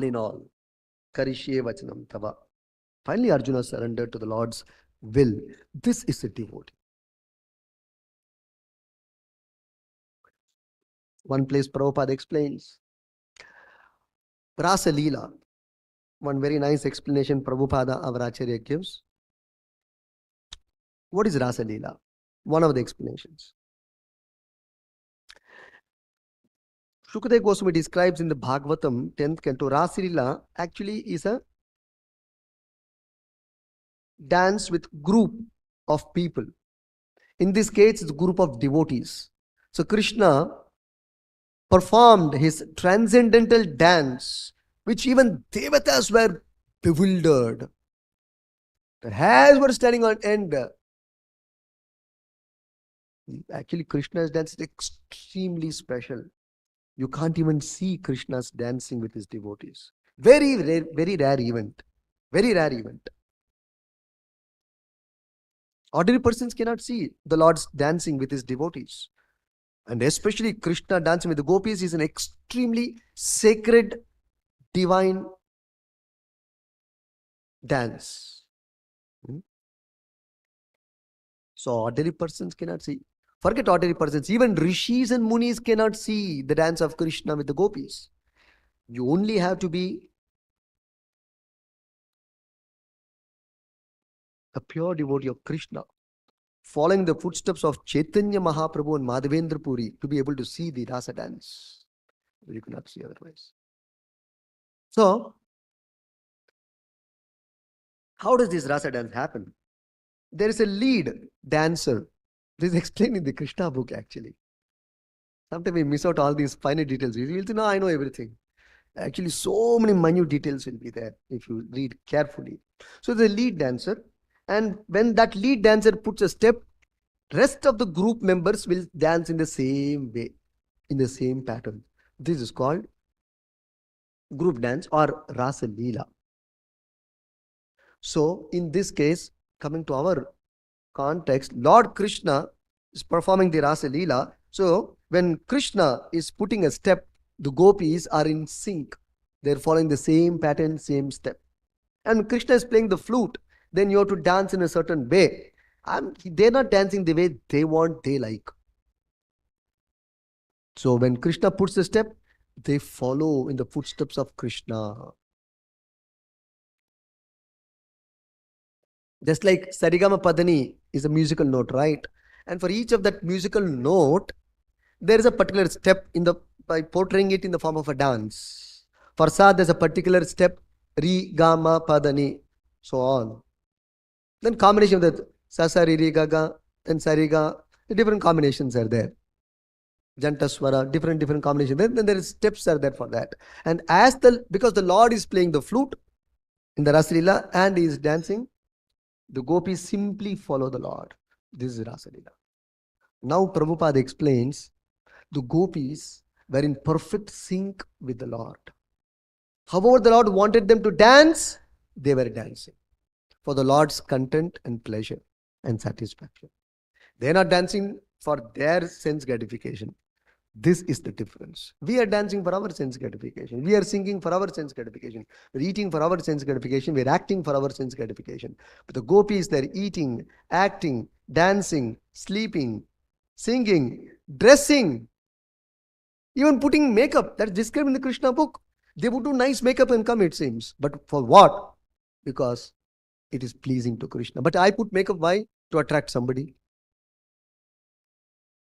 in all. Karishye vachanam tava. Finally, Arjuna surrendered to the Lord's will. This is a devotee. One place Prabhupada explains. Rasa Leela. One very nice explanation Prabhupada, our Acharya, gives. What is Rasa Leela? One of the explanations. Shukadeva Goswami describes in the Bhagavatam 10th canto, Rasa Leela actually is a dance with group of people. In this case, it's a group of devotees. So Krishna performed his transcendental dance, which even devatas were bewildered. Their hairs were standing on end. Actually, Krishna's dance is extremely special. You can't even see Krishna's dancing with his devotees. Very rare, very rare event. Very rare event. Ordinary persons cannot see the Lord's dancing with his devotees. And especially Krishna dancing with the gopis is an extremely sacred, divine dance. So ordinary persons cannot see. Forget ordinary persons. Even rishis and munis cannot see the dance of Krishna with the gopis. You only have to be a pure devotee of Krishna, following the footsteps of Chaitanya Mahaprabhu and Madhavendra Puri to be able to see the rasa dance. You cannot see otherwise. So, how does this rasa dance happen? There is a lead dancer. This is explained in the Krishna book actually. Sometimes we miss out all these finer details. We will say, no, I know everything. Actually, so many minute details will be there if you read carefully. So the lead dancer, and when that lead dancer puts a step, rest of the group members will dance in the same way, in the same pattern. This is called group dance or Rasa Leela. So in this case, coming to our context, Lord Krishna is performing the Rasa Leela. So when Krishna is putting a step, the gopis are in sync. They're following the same pattern, same step. And Krishna is playing the flute, then you have to dance in a certain way. And they're not dancing the way they want, they like. So when Krishna puts a step, they follow in the footsteps of Krishna. Just like Sarigama Padani is a musical note, right? And for each of that musical note, there is a particular step by portraying it in the form of a dance. For Sa, there's a particular step, Ri, Gama, Padani, so on. Then combination of that, Sa, Sa, Ri, Ri, Ga, Ga, then Sariga, the different combinations are there. Jantaswara, different combinations. Then there is steps are there for that. And because the Lord is playing the flute in the Rasalila and he is dancing, the gopis simply follow the Lord. This is Rasalila. Now Prabhupada explains the gopis were in perfect sync with the Lord. However, the Lord wanted them to dance, they were dancing for the Lord's content and pleasure and satisfaction. They are not dancing for their sense gratification. This is the difference. We are dancing for our sense gratification. We are singing for our sense gratification. We're eating for our sense gratification. We're acting for our sense gratification. But the gopis, they're eating, acting, dancing, sleeping, singing, dressing, even putting makeup. That's described in the Krishna book. They would do nice makeup and come, it seems. But for what? Because it is pleasing to Krishna. But I put makeup, why? To attract somebody.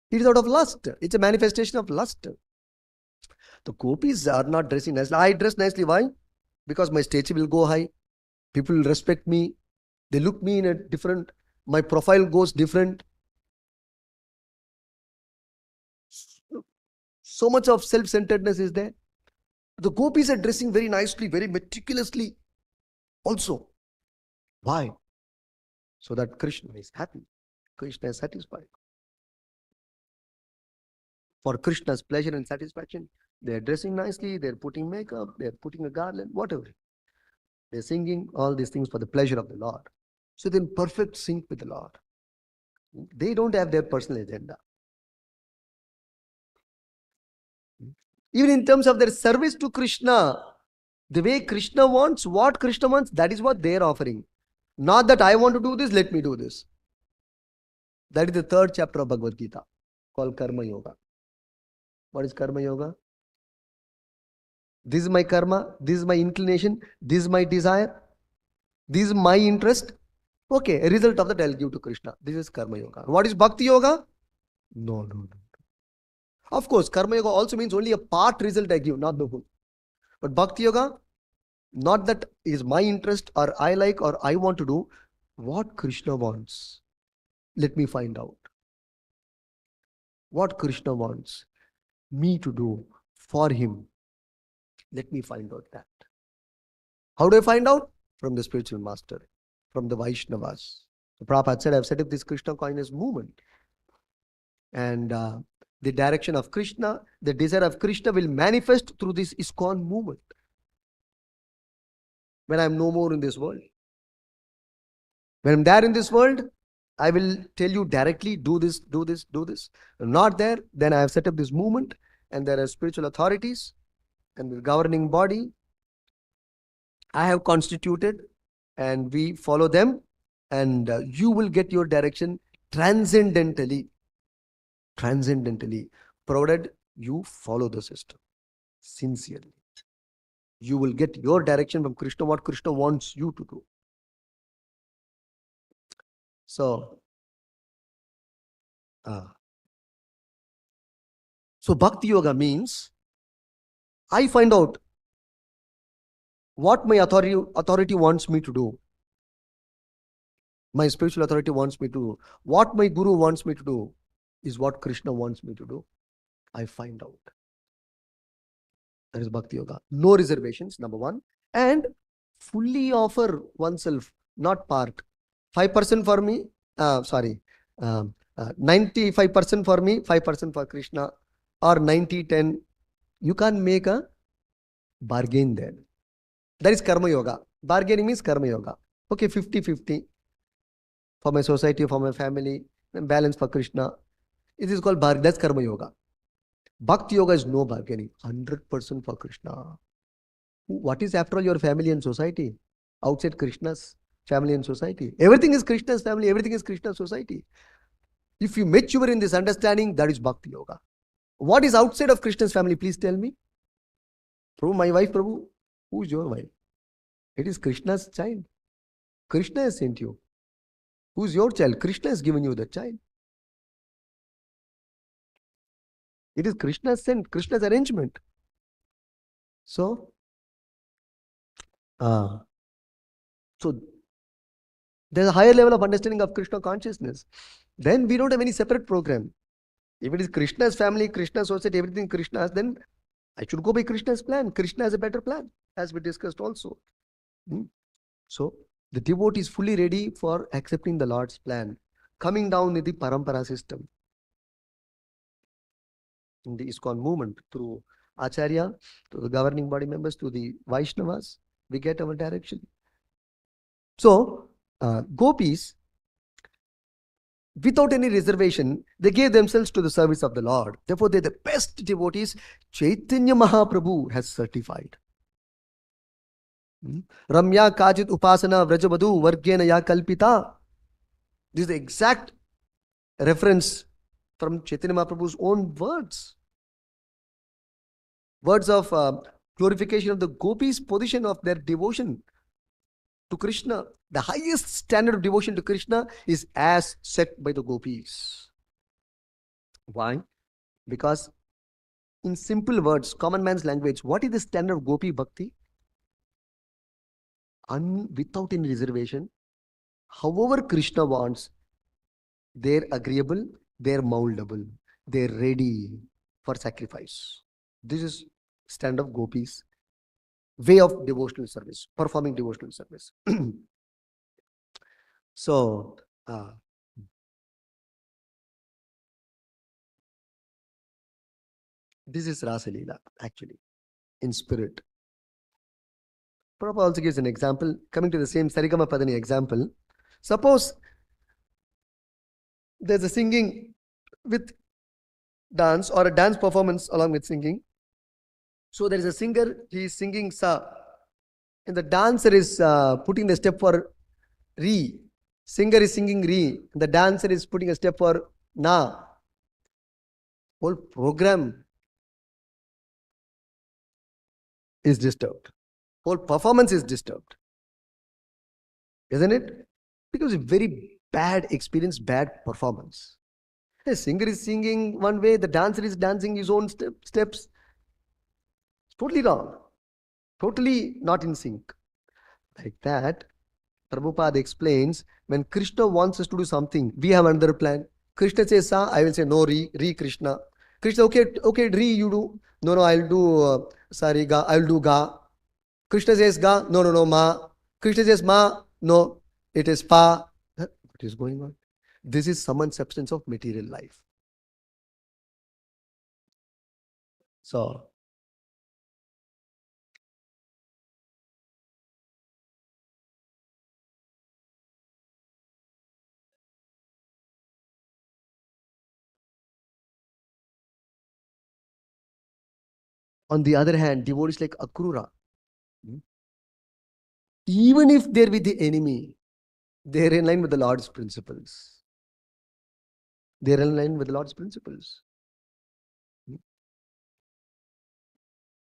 It is out of lust. It's a manifestation of lust. The gopis are not dressing nicely. I dress nicely. Why? Because my stature will go high. People will respect me. They look me in a different, my profile goes different. So much of self-centeredness is there. The gopis are dressing very nicely, very meticulously also. Why? So that Krishna is happy. Krishna is satisfied. For Krishna's pleasure and satisfaction, they are dressing nicely, they are putting makeup, they are putting a garland, whatever. They are singing all these things for the pleasure of the Lord. So they're in perfect sync with the Lord. They don't have their personal agenda. Even in terms of their service to Krishna, the way Krishna wants, what Krishna wants, that is what they are offering. Not that I want to do this, let me do this. That is the 3rd chapter of Bhagavad Gita, called Karma Yoga. What is Karma Yoga? This is my karma, this is my inclination, this is my desire, this is my interest. Okay, a result of that I'll give to Krishna. This is Karma Yoga. What is Bhakti Yoga? No. Of course, Karma Yoga also means only a part result I give, not the whole. But Bhakti Yoga, not that is my interest or I like or I want to do, what Krishna wants. Let me find out. What Krishna wants me to do for him. Let me find out that. How do I find out? From the spiritual master, from the Vaishnavas. The Prabhupada said, I've set up this Krishna consciousness movement. And the direction of Krishna, the desire of Krishna will manifest through this ISKCON movement. When I'm no more in this world. When I'm there in this world, I will tell you directly, do this, do this, do this. I'm not there, then I have set up this movement and there are spiritual authorities and the governing body I have constituted and we follow them and you will get your direction transcendentally. transcendentally, provided you follow the system sincerely. You will get your direction from Krishna, what Krishna wants you to do. So, so Bhakti Yoga means I find out what my authority wants me to do. My spiritual authority wants me to do. What my guru wants me to do is what Krishna wants me to do. I find out. That is Bhakti Yoga. No reservations, number one. And fully offer oneself, not part. 5% for me, 95% for me, 5% for Krishna, or 90-10. You can't make a bargain there. That is Karma Yoga. Bargaining means Karma Yoga. Okay, 50-50 for my society, for my family, and balance for Krishna. It is called bargain. That's Karma Yoga. Bhakti Yoga is no bargaining. 100% for Krishna. What is after all your family and society? Outside Krishna's family and society. Everything is Krishna's family. Everything is Krishna's society. If you mature in this understanding, that is Bhakti Yoga. What is outside of Krishna's family? Please tell me. Prabhu, my wife, Prabhu. Who is your wife? It is Krishna's child. Krishna has sent you. Who is your child? Krishna has given you the child. It is Krishna's sent, Krishna's arrangement. So there's a higher level of understanding of Krishna consciousness. Then we don't have any separate program. If it is Krishna's family, Krishna's society, everything Krishna's, then I should go by Krishna's plan. Krishna has a better plan, as we discussed also. So the devotee is fully ready for accepting the Lord's plan, coming down in the parampara system, in the ISKCON movement, through Acharya, to the governing body members, to the Vaishnavas, we get our direction. So, gopis, without any reservation, they gave themselves to the service of the Lord. Therefore, they're the best devotees Chaitanya Mahaprabhu has certified. Ramya Kajit Upasana Vrajavadu Vargena Ya Kalpita. This is the exact reference from Chaitanya Mahaprabhu's own words. Words of glorification of the gopis' position of their devotion to Krishna. The highest standard of devotion to Krishna is as set by the gopis. Why? Because in simple words, common man's language, what is the standard of gopi bhakti? Without any reservation, however Krishna wants, they're agreeable, they're moldable, they're ready for sacrifice. This is standard of gopis' way of devotional service, performing devotional service. So, this is Rasa Leela, actually, in spirit. Prabhupada also gives an example, coming to the same Sarigama Padani example. Suppose there's a singing with dance, or a dance performance along with singing. So there is a singer, he is singing Sa, and the dancer is putting the step for Re. Singer is singing Re, and the dancer is putting a step for Na. Whole program is disturbed. Whole performance is disturbed. Isn't it? Because a very bad experience, bad performance. The singer is singing one way, the dancer is dancing his own steps. It's totally wrong. Totally not in sync. Like that, Prabhupada explains, when Krishna wants us to do something, we have another plan. Krishna says Sa, I will say no, Re Krishna. Krishna, okay, Re you do. No, I'll do Sari Ga, I'll do Ga. Krishna says Ga, no, Ma. Krishna says Ma, no, it is Pa. What is going on? This is sum and substance of material life. So, on the other hand, devotees like Akrura, even if they're with the enemy, they're in line with the Lord's principles. They are in line with the Lord's principles.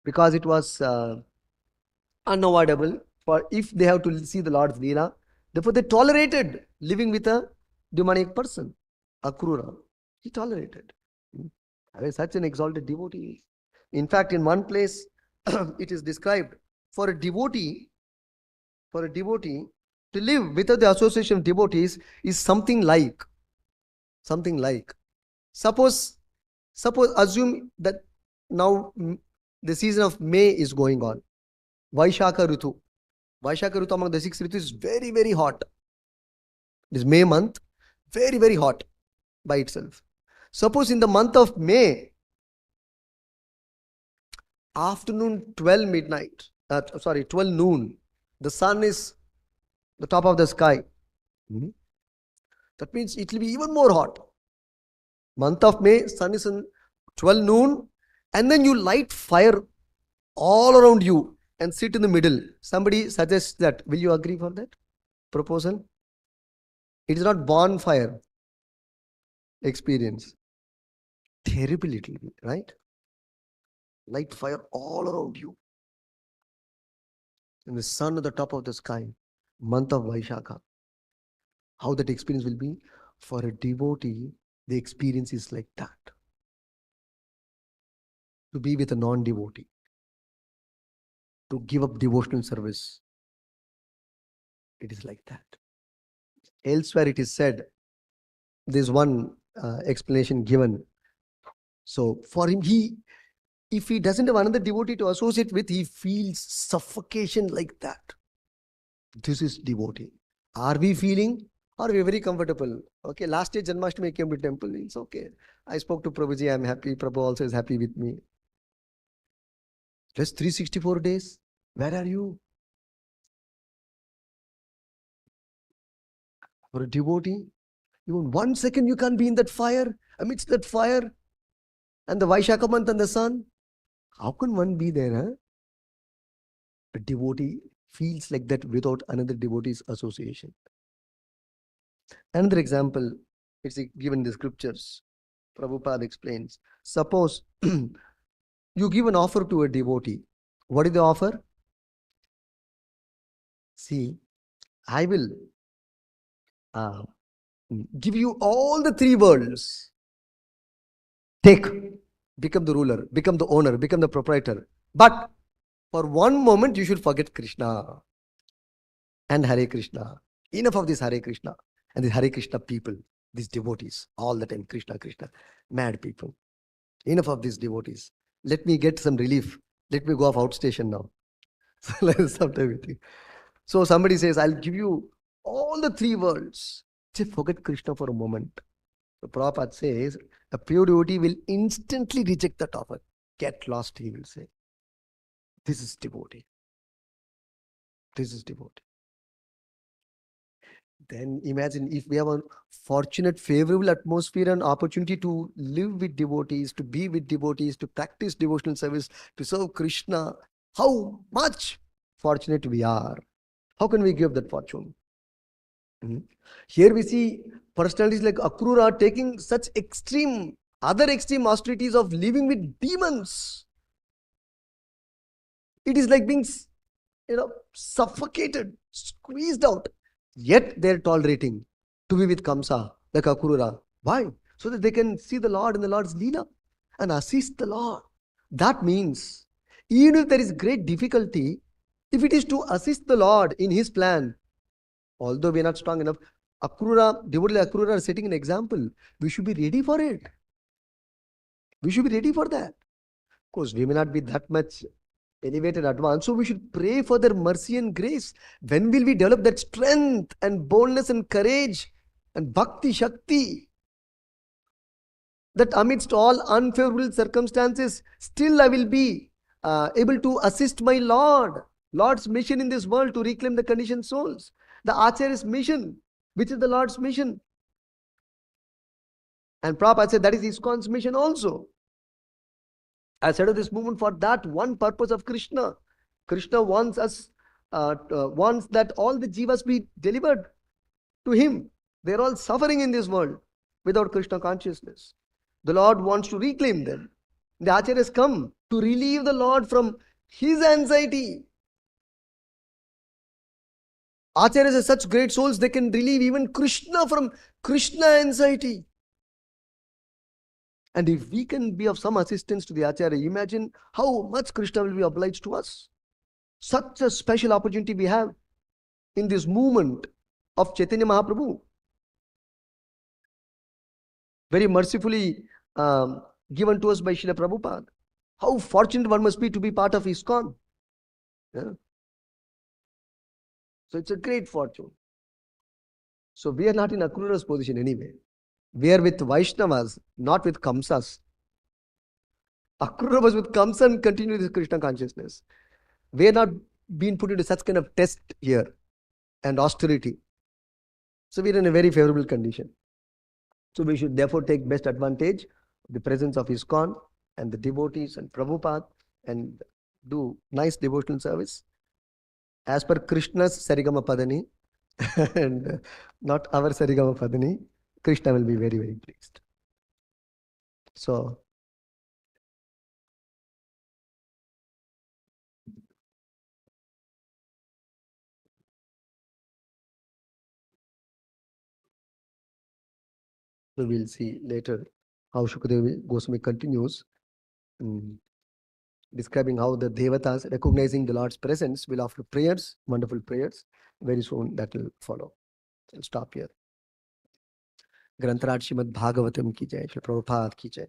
Because it was unavoidable for if they have to see the Lord's Leela. Therefore, they tolerated living with a demonic person, Akrura. He tolerated. Such an exalted devotee. In fact, in one place, it is described for a devotee to live without the association of devotees is something like. Suppose assume that now the season of May is going on. Vaishaka Ritu. Vaishaka Ritu among the 6 Ritus is very, very hot. It is May month, very, very hot by itself. Suppose in the month of May, afternoon 12 noon, the sun is the top of the sky. That means it will be even more hot. Month of May, sun is in 12 noon, and then you light fire all around you and sit in the middle. Somebody suggests that. Will you agree for that proposal? It is not bonfire experience. Terrible it will be, right? Light fire all around you. And the sun at the top of the sky. Month of Vaishaka. How that experience will be? For a devotee, the experience is like that. To be with a non-devotee. To give up devotional service. It is like that. Elsewhere it is said, there is one explanation given. So for him, if he doesn't have another devotee to associate with, he feels suffocation like that. This is devotee. Are we feeling? Or are we very comfortable? Okay, last year Janmashtami I came to temple. It's okay. I spoke to Prabhuji. I'm happy. Prabhu also is happy with me. Just 364 days. Where are you? For a devotee, even 1 second you can't be in that fire, amidst that fire, and the Vaishaka month and the sun. How can one be there? Huh? A devotee feels like that without another devotee's association. Another example, it's given in the scriptures. Prabhupada explains. Suppose you give an offer to a devotee. What is the offer? See, I will give you all the 3 worlds. Take, become the ruler, become the owner, become the proprietor. But for one moment, you should forget Krishna and Hare Krishna. Enough of this Hare Krishna and the Hare Krishna people, these devotees, all the time Krishna, Krishna, mad people. Enough of these devotees. Let me get some relief. Let me go off outstation now. So somebody says, I'll give you all the 3 worlds. Just forget Krishna for a moment. So Prabhupada says, a pure devotee will instantly reject that offer. Get lost, he will say. This is devotee. This is devotee. Then imagine if we have a fortunate, favorable atmosphere and opportunity to live with devotees, to be with devotees, to practice devotional service, to serve Krishna. How much fortunate we are. How can we give that fortune? Here we see personalities like Akrura taking such other extreme austerities of living with demons. It is like being, suffocated, squeezed out. Yet they are tolerating to be with Kamsa, like Akrura. Why? So that they can see the Lord in the Lord's Leela and assist the Lord. That means, even if there is great difficulty, if it is to assist the Lord in His plan, although we are not strong enough, devotee Akrura are setting an example. We should be ready for it. We should be ready for that. Of course, we may not be that much elevated advanced, so we should pray for their mercy and grace. When will we develop that strength and boldness and courage and bhakti shakti, that amidst all unfavorable circumstances, still I will be able to assist my Lord's mission in this world to reclaim the conditioned souls. The Acharya's mission, which is the Lord's mission. And Prabhupada said that is ISKCON's mission also. I set up this movement for that one purpose of Krishna. Krishna wants wants that all the jivas be delivered to Him. They are all suffering in this world. without Krishna consciousness. The Lord wants to reclaim them. The Acharyas come to relieve the Lord from his anxiety. Acharyas are such great souls, they can relieve even Krishna from Krishna anxiety. And if we can be of some assistance to the Acharya, imagine how much Krishna will be obliged to us. Such a special opportunity we have in this movement of Chaitanya Mahaprabhu. Very mercifully given to us by Srila Prabhupada. How fortunate one must be to be part of ISKCON. Yeah? So it's a great fortune. So we are not in Akrura's position anyway. We are with Vaishnavas, not with Kamsas. Akrura was with Kamsa and continued with Krishna consciousness. We are not being put into such kind of test here and austerity. So we are in a very favorable condition. So we should therefore take best advantage of the presence of ISKCON and the devotees and Prabhupada and do nice devotional service as per Krishna's Sarigama Padani and not our Sarigama Padani. Krishna will be very, very pleased. So we will see later how Shukadeva Goswami continues describing how the Devatas, recognizing the Lord's presence, will offer prayers, wonderful prayers. Very soon that will follow. I'll stop here. ग्रंथराज Shrimad Bhagavatam की जय, श्री प्रभुपाद की जय.